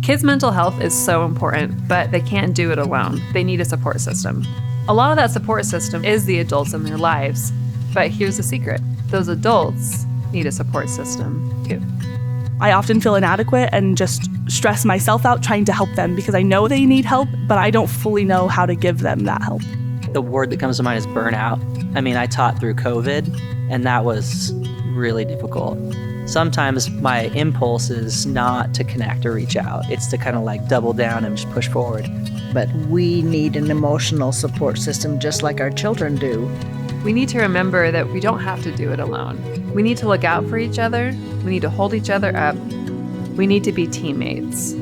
Kids' mental health is so important, but they can't do it alone. They need a support system. A lot of that support system is the adults in their lives. But here's the secret. Those adults need a support system too. I often feel inadequate and just stress myself out trying to help them because I know they need help, but I don't fully know how to give them that help. The word that comes to mind is burnout. I mean, I taught through COVID, and that was really difficult. Sometimes my impulse is not to connect or reach out. It's to kind of like double down and just push forward. But we need an emotional support system just like our children do. We need to remember that we don't have to do it alone. We need to look out for each other. We need to hold each other up. We need to be teammates.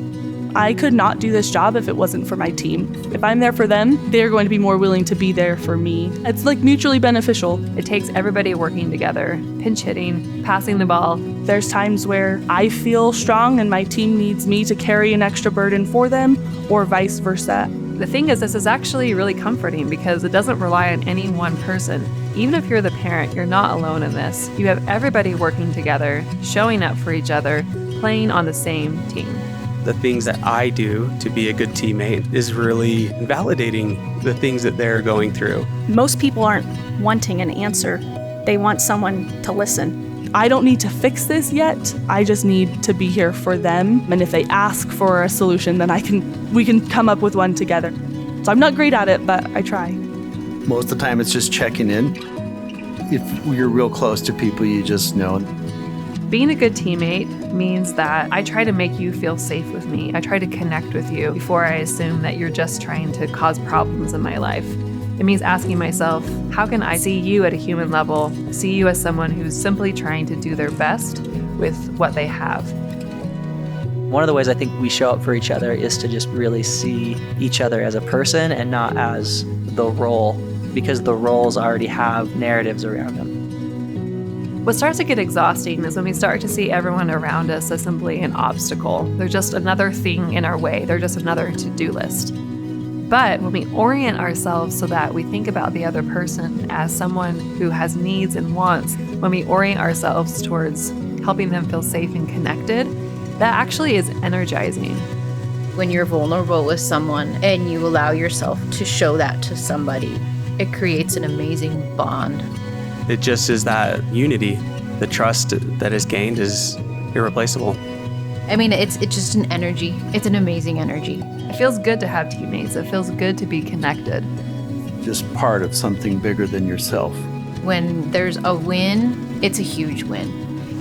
I could not do this job if it wasn't for my team. If I'm there for them, they're going to be more willing to be there for me. It's like mutually beneficial. It takes everybody working together, pinch hitting, passing the ball. There's times where I feel strong and my team needs me to carry an extra burden for them, or vice versa. The thing is, this is actually really comforting because it doesn't rely on any one person. Even if you're the parent, you're not alone in this. You have everybody working together, showing up for each other, playing on the same team. The things that I do to be a good teammate is really validating the things that they're going through. Most people aren't wanting an answer. They want someone to listen. I don't need to fix this yet. I just need to be here for them. And if they ask for a solution, then we can come up with one together. So I'm not great at it, but I try. Most of the time it's just checking in. If you're real close to people, you just know. Being a good teammate means that I try to make you feel safe with me. I try to connect with you before I assume that you're just trying to cause problems in my life. It means asking myself, how can I see you at a human level, see you as someone who's simply trying to do their best with what they have? One of the ways I think we show up for each other is to just really see each other as a person and not as the role, because the roles already have narratives around them. What starts to get exhausting is when we start to see everyone around us as simply an obstacle. They're just another thing in our way. They're just another to-do list. But when we orient ourselves so that we think about the other person as someone who has needs and wants, when we orient ourselves towards helping them feel safe and connected, that actually is energizing. When you're vulnerable with someone and you allow yourself to show that to somebody, it creates an amazing bond. It just is that unity. The trust that is gained is irreplaceable. I mean, it's just an energy. It's an amazing energy. It feels good to have teammates. It feels good to be connected. Just part of something bigger than yourself. When there's a win, it's a huge win.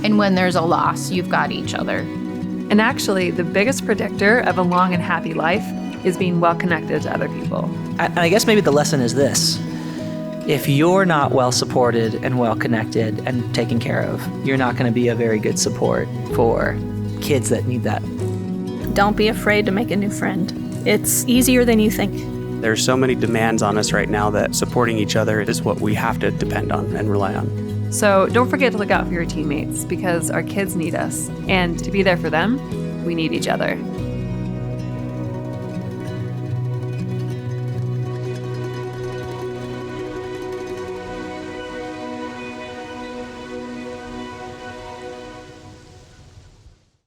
And when there's a loss, you've got each other. And actually, the biggest predictor of a long and happy life is being well connected to other people. And I guess maybe the lesson is this. If you're not well supported and well connected and taken care of, you're not going to be a very good support for kids that need that. Don't be afraid to make a new friend. It's easier than you think. There's so many demands on us right now that supporting each other is what we have to depend on and rely on. So don't forget to look out for your teammates because our kids need us. And to be there for them, we need each other.